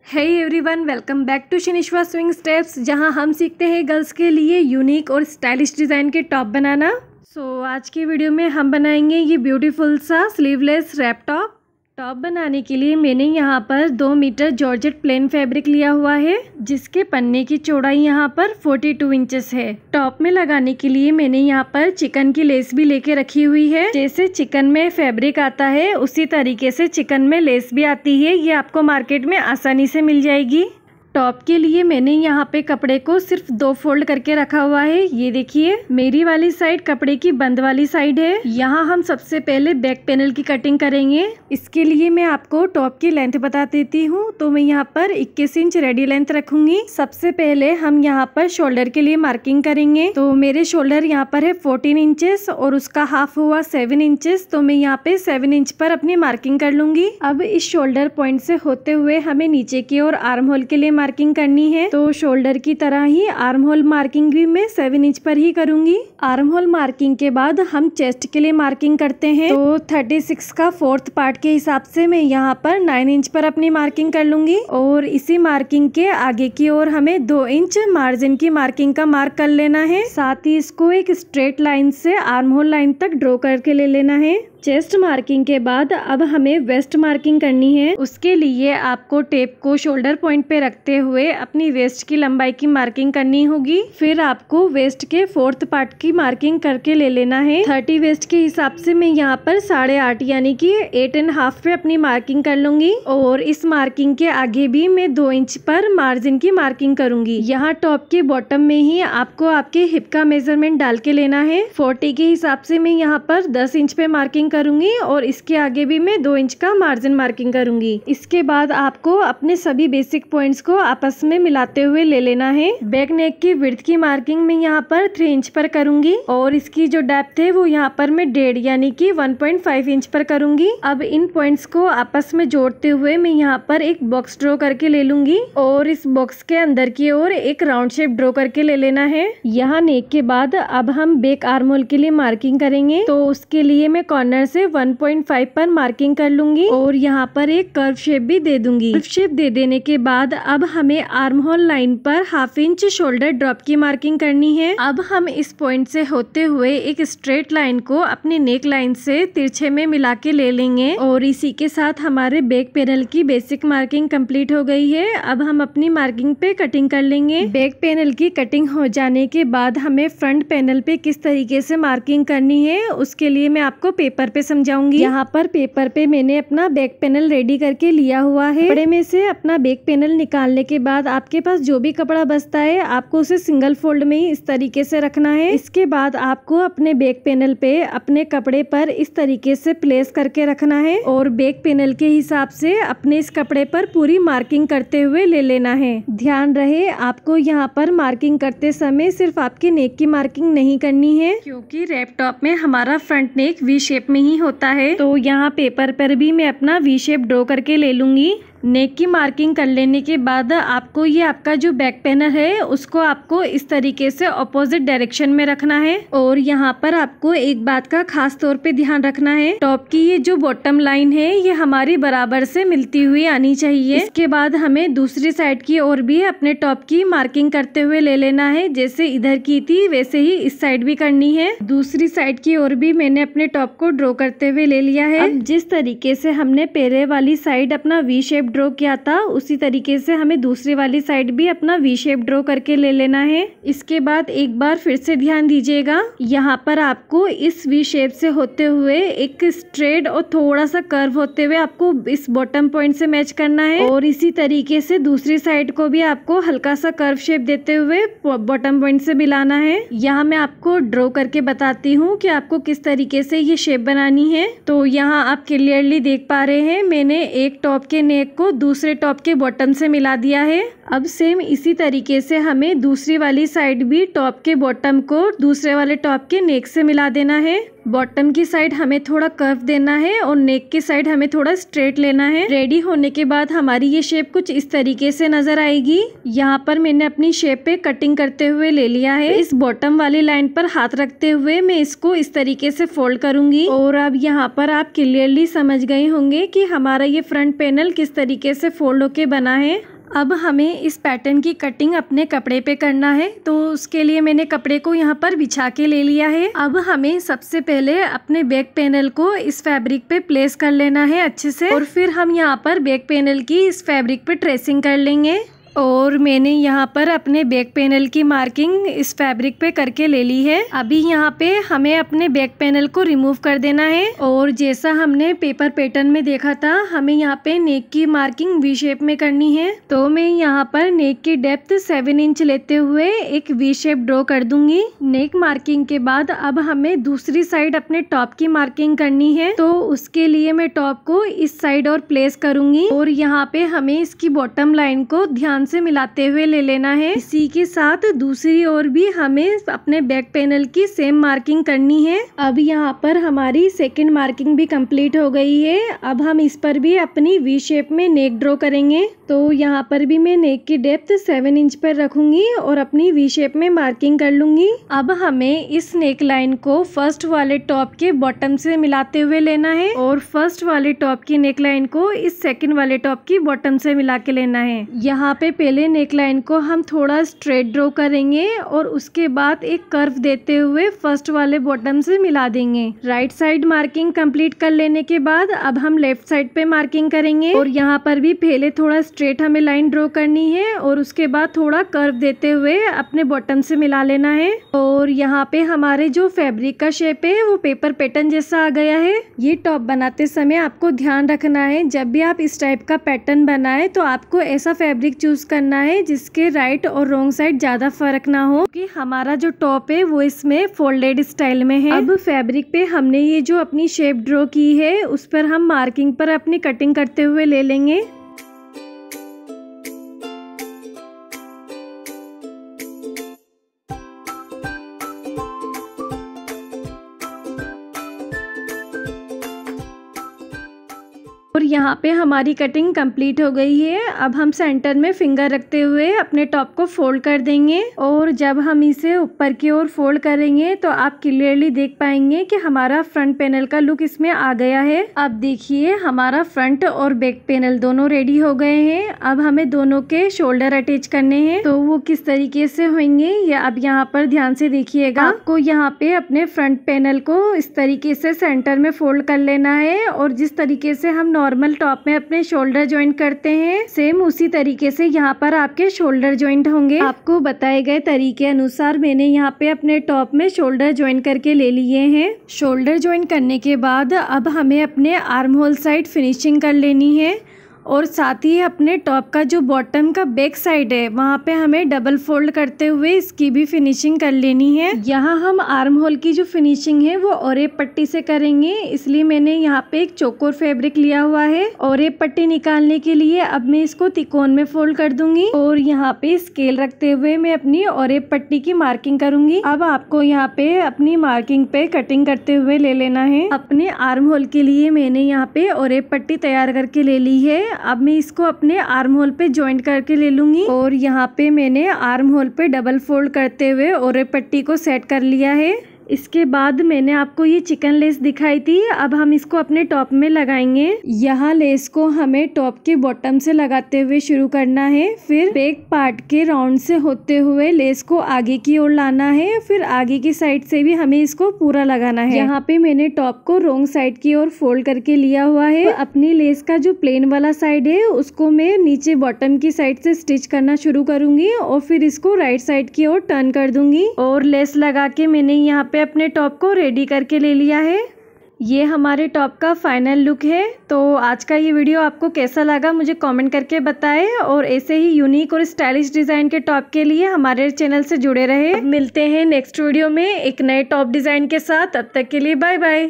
Hey everyone, welcome back to शिनिश्वा swing steps, जहां हम सीखते हैं गर्ल्स के लिए यूनिक और स्टाइलिश डिज़ाइन के टॉप बनाना। आज की वीडियो में हम बनाएंगे ये ब्यूटीफुल सा स्लीवलेस रैप टॉप। टॉप बनाने के लिए मैंने यहाँ पर 2 मीटर जॉर्जेट प्लेन फैब्रिक लिया हुआ है, जिसके पन्ने की चौड़ाई यहाँ पर 42 इंचेस है। टॉप में लगाने के लिए मैंने यहाँ पर चिकन की लेस भी लेके रखी हुई है। जैसे चिकन में फैब्रिक आता है उसी तरीके से चिकन में लेस भी आती है, ये आपको मार्केट में आसानी से मिल जाएगी। टॉप के लिए मैंने यहाँ पे कपड़े को सिर्फ 2 फोल्ड करके रखा हुआ है। ये देखिए, मेरी वाली साइड कपड़े की बंद वाली साइड है। यहाँ हम सबसे पहले बैक पैनल की कटिंग करेंगे। इसके लिए मैं आपको टॉप की लेंथ बता देती हूँ। तो मैं यहाँ पर 21 इंच रेडी लेंथ रखूंगी। सबसे पहले हम यहाँ पर शोल्डर के लिए मार्किंग करेंगे। तो मेरे शोल्डर यहाँ पर है 14 इंचेस और उसका हाफ हुआ 7 इंचेस। तो मैं यहाँ पे 7 इंच पर अपनी मार्किंग कर लूंगी। अब इस शोल्डर पॉइंट से होते हुए हमें नीचे की ओर आर्म होल के लिए मार्किंग करनी है। तो शोल्डर की तरह ही आर्म होल मार्किंग भी मैं 7 इंच पर ही करूंगी। आर्म होल मार्किंग के बाद हम चेस्ट के लिए मार्किंग करते हैं। तो 36 का 4th पार्ट के हिसाब से मैं यहाँ पर 9 इंच पर अपनी मार्किंग कर लूंगी। और इसी मार्किंग के आगे की ओर हमें 2 इंच मार्जिन की मार्किंग का मार्क कर लेना है। साथ ही इसको एक स्ट्रेट लाइन से आर्म होल लाइन तक ड्रॉ करके ले लेना है। चेस्ट मार्किंग के बाद अब हमें वेस्ट मार्किंग करनी है। उसके लिए आपको टेप को शोल्डर पॉइंट पे रखते हुए अपनी वेस्ट की लंबाई की मार्किंग करनी होगी। फिर आपको वेस्ट के 4th पार्ट की मार्किंग करके ले लेना है। 30 वेस्ट के हिसाब से मैं यहाँ पर 8.5 यानी कि 8.5 पे अपनी मार्किंग कर लूंगी। और इस मार्किंग के आगे भी मैं 2 इंच पर मार्जिन की मार्किंग करूंगी। यहाँ टॉप के बॉटम में ही आपको आपके हिप का मेजरमेंट डाल के लेना है। 40 के हिसाब से मैं यहाँ पर 10 इंच पे मार्किंग करूंगी और इसके आगे भी मैं 2 इंच का मार्जिन मार्किंग करूंगी। इसके बाद आपको अपने सभी बेसिक पॉइंट्स को आपस में मिलाते हुए ले लेना है। बैक नेक की विड्थ की मार्किंग मैं यहाँ पर 3 इंच पर करूंगी और इसकी जो डेप्थ है वो यहाँ पर मैं 1.5 यानी कि 1.5 इंच पर करूंगी। अब इन पॉइंट्स को आपस में जोड़ते हुए मैं यहाँ पर एक बॉक्स ड्रॉ करके ले लूंगी और इस बॉक्स के अंदर की ओर एक राउंड शेप ड्रॉ करके ले लेना है। यहाँ नेक के बाद अब हम बैक आर्म होल के लिए मार्किंग करेंगे। तो उसके लिए मैं कॉर्नर से 1.5 पर मार्किंग कर लूंगी और यहाँ पर एक कर्व शेप भी दे दूंगी। कर्व शेप दे देने के बाद अब हमें आर्म होल लाइन पर 1/2 इंच शोल्डर ड्रॉप की मार्किंग करनी है। अब हम इस पॉइंट से होते हुए एक स्ट्रेट लाइन को अपनी नेक लाइन से तिरछे में मिला के ले लेंगे और इसी के साथ हमारे बैक पैनल की बेसिक मार्किंग कंप्लीट हो गई है। अब हम अपनी मार्किंग पे कटिंग कर लेंगे। बैक पैनल की कटिंग हो जाने के बाद हमें फ्रंट पैनल पे किस तरीके से मार्किंग करनी है उसके लिए मैं आपको पेपर पे समझाऊंगी। यहाँ पर पेपर पे मैंने अपना बैक पैनल रेडी करके लिया हुआ है। कपड़े में से अपना बैक पैनल निकालने के बाद आपके पास जो भी कपड़ा बचता है आपको उसे सिंगल फोल्ड में ही इस तरीके से रखना है। इसके बाद आपको अपने बैक पैनल पे अपने कपड़े पर इस तरीके से प्लेस करके रखना है और बैक पैनल के हिसाब से अपने इस कपड़े पर पूरी मार्किंग करते हुए ले लेना है। ध्यान रहे आपको यहाँ पर मार्किंग करते समय सिर्फ आपके नेक की मार्किंग नहीं करनी है, क्योंकि रैप टॉप में हमारा फ्रंट नेक वी शेप में ही होता है। तो यहाँ पेपर पर भी मैं अपना वी शेप ड्रॉ करके ले लूंगी। नेक की मार्किंग कर लेने के बाद आपको ये आपका जो बैक पैनल है उसको आपको इस तरीके से ऑपोजिट डायरेक्शन में रखना है। और यहाँ पर आपको एक बात का खास तौर पे ध्यान रखना है, टॉप की ये जो बॉटम लाइन है ये हमारी बराबर से मिलती हुई आनी चाहिए। इसके बाद हमें दूसरी साइड की ओर भी अपने टॉप की मार्किंग करते हुए ले लेना है। जैसे इधर की थी वैसे ही इस साइड भी करनी है। दूसरी साइड की ओर भी मैंने अपने टॉप को ड्रॉ करते हुए ले लिया है। अब जिस तरीके से हमने पहले वाली साइड अपना वी शेप ड्रॉ किया था उसी तरीके से हमें दूसरी वाली साइड भी अपना वी शेप ड्रॉ करके ले लेना है। इसके बाद एक बार फिर से ध्यान दीजिएगा, यहाँ पर आपको इस वी शेप से होते हुए एक स्ट्रेट और थोड़ा सा कर्व होते हुए आपको इस बॉटम पॉइंट से मैच करना है और इसी तरीके से दूसरी साइड को भी आपको हल्का सा कर्व शेप देते हुए बॉटम पॉइंट से मिलाना है। यहाँ मैं आपको ड्रॉ करके बताती हूँ कि आपको किस तरीके से ये शेप बनानी है। तो यहाँ आप क्लियरली देख पा रहे हैं मैंने एक टॉप के नेक को दूसरे टॉप के बॉटम से मिला दिया है। अब सेम इसी तरीके से हमें दूसरी वाली साइड भी टॉप के बॉटम को दूसरे वाले टॉप के नेक से मिला देना है। बॉटम की साइड हमें थोड़ा कर्व देना है और नेक की साइड हमें थोड़ा स्ट्रेट लेना है। रेडी होने के बाद हमारी ये शेप कुछ इस तरीके से नजर आएगी। यहाँ पर मैंने अपनी शेप पे कटिंग करते हुए ले लिया है। इस बॉटम वाली लाइन पर हाथ रखते हुए मैं इसको इस तरीके से फोल्ड करूंगी और अब यहाँ पर आप क्लियरली समझ गए होंगे कि हमारा ये फ्रंट पैनल किस तरीके से फोल्ड होके बना है। अब हमें इस पैटर्न की कटिंग अपने कपड़े पे करना है, तो उसके लिए मैंने कपड़े को यहाँ पर बिछा के ले लिया है। अब हमें सबसे पहले अपने बैक पैनल को इस फैब्रिक पे प्लेस कर लेना है अच्छे से, और फिर हम यहाँ पर बैक पैनल की इस फैब्रिक पे ट्रेसिंग कर लेंगे। और मैंने यहाँ पर अपने बैक पैनल की मार्किंग इस फैब्रिक पे करके ले ली है। अभी यहाँ पे हमें अपने बैक पैनल को रिमूव कर देना है, और जैसा हमने पेपर पैटर्न में देखा था हमें यहाँ पे नेक की मार्किंग वी शेप में करनी है। तो मैं यहाँ पर नेक की डेप्थ 7 इंच लेते हुए एक वी शेप ड्रॉ कर दूंगी। नेक मार्किंग के बाद अब हमें दूसरी साइड अपने टॉप की मार्किंग करनी है, तो उसके लिए मैं टॉप को इस साइड और प्लेस करूंगी, और यहाँ पे हमें इसकी बॉटम लाइन को ध्यान से मिलाते हुए ले लेना है। इसी के साथ दूसरी ओर भी हमें अपने बैक पैनल की सेम मार्किंग करनी है। अब यहाँ पर हमारी सेकंड मार्किंग भी कंप्लीट हो गई है। अब हम इस पर भी अपनी वी शेप में नेक ड्रॉ करेंगे। तो यहाँ पर भी मैं नेक की डेप्थ 7 इंच पर रखूंगी और अपनी वी शेप में मार्किंग कर लूंगी। अब हमें इस नेक लाइन को फर्स्ट वाले टॉप के बॉटम से मिलाते हुए लेना है, और फर्स्ट वाले टॉप की नेक लाइन को इस सेकंड वाले टॉप की बॉटम से मिला के लेना है। यहाँ पे पहले नेक लाइन को हम थोड़ा स्ट्रेट ड्रॉ करेंगे, और उसके बाद एक कर्व देते हुए फर्स्ट वाले बॉटम से मिला देंगे। राइट साइड मार्किंग कंप्लीट कर लेने के बाद अब हम लेफ्ट साइड पे मार्किंग करेंगे, और यहाँ पर भी पहले थोड़ा स्ट्रेट हमें लाइन ड्रॉ करनी है, और उसके बाद थोड़ा कर्व देते हुए अपने बॉटम से मिला लेना है। और यहाँ पे हमारे जो फैब्रिक का शेप है वो पेपर पैटर्न जैसा आ गया है। ये टॉप बनाते समय आपको ध्यान रखना है, जब भी आप इस टाइप का पैटर्न बनाए तो आपको ऐसा फैब्रिक चूज करना है जिसके राइट और रॉन्ग साइड ज्यादा फर्क ना हो, क्योंकि हमारा जो टॉप है वो इसमें फोल्डेड स्टाइल में है। अब फैब्रिक पे हमने ये जो अपनी शेप ड्रॉ की है उस पर हम मार्किंग पर अपनी कटिंग करते हुए ले लेंगे। और यहाँ पे हमारी कटिंग कंप्लीट हो गई है। अब हम सेंटर में फिंगर रखते हुए अपने टॉप को फोल्ड कर देंगे, और जब हम इसे ऊपर की ओर फोल्ड करेंगे तो आप क्लियरली देख पाएंगे कि हमारा फ्रंट पैनल का लुक इसमें आ गया है। अब देखिए हमारा फ्रंट और बैक पैनल दोनों रेडी हो गए हैं। अब हमें दोनों के शोल्डर अटैच करने हैं, तो वो किस तरीके से होंगे ये अब यहाँ पर ध्यान से देखिएगा। आपको यहाँ पे अपने फ्रंट पैनल को इस तरीके से सेंटर में फोल्ड कर लेना है, और जिस तरीके से हम नॉर्मल टॉप में अपने शोल्डर जॉइंट करते हैं सेम उसी तरीके से यहाँ पर आपके शोल्डर जॉइंट होंगे। आपको बताए गए तरीके अनुसार मैंने यहाँ पे अपने टॉप में शोल्डर जॉइंट करके ले लिए हैं। शोल्डर जॉइंट करने के बाद अब हमें अपने आर्म होल साइड फिनिशिंग कर लेनी है, और साथ ही अपने टॉप का जो बॉटम का बैक साइड है वहाँ पे हमें डबल फोल्ड करते हुए इसकी भी फिनिशिंग कर लेनी है। यहाँ हम आर्म होल की जो फिनिशिंग है वो ओरेप पट्टी से करेंगे, इसलिए मैंने यहाँ पे एक चौकोर फैब्रिक लिया हुआ है। ओरेप पट्टी निकालने के लिए अब मैं इसको तिकोन में फोल्ड कर दूंगी, और यहाँ पे स्केल रखते हुए मैं अपनी ओरेप पट्टी की मार्किंग करूंगी। अब आपको यहाँ पे अपनी मार्किंग पे कटिंग करते हुए ले लेना है। अपने आर्म होल के लिए मैंने यहाँ पे ओरेप पट्टी तैयार करके ले ली है। अब मैं इसको अपने आर्म होल पे जॉइंट करके ले लूंगी, और यहाँ पे मैंने आर्म होल पे डबल फोल्ड करते हुए ओरेप पट्टी को सेट कर लिया है। इसके बाद मैंने आपको ये चिकन लेस दिखाई थी, अब हम इसको अपने टॉप में लगाएंगे। यहाँ लेस को हमें टॉप के बॉटम से लगाते हुए शुरू करना है, फिर बैक पार्ट के राउंड से होते हुए लेस को आगे की ओर लाना है, फिर आगे की साइड से भी हमें इसको पूरा लगाना है। यहाँ पे मैंने टॉप को रॉन्ग साइड की ओर फोल्ड करके लिया हुआ है। तो अपनी लेस का जो प्लेन वाला साइड है उसको मैं नीचे बॉटम की साइड से स्टिच करना शुरू करूंगी, और फिर इसको राइट साइड की ओर टर्न कर दूंगी, और लेस लगा के मैंने यहाँ पे अपने टॉप को रेडी करके ले लिया है। ये हमारे टॉप का फाइनल लुक है। तो आज का ये वीडियो आपको कैसा लगा मुझे कमेंट करके बताएं, और ऐसे ही यूनिक और स्टाइलिश डिजाइन के टॉप के लिए हमारे चैनल से जुड़े रहे। मिलते हैं नेक्स्ट वीडियो में एक नए टॉप डिजाइन के साथ, तब तक के लिए बाय बाय।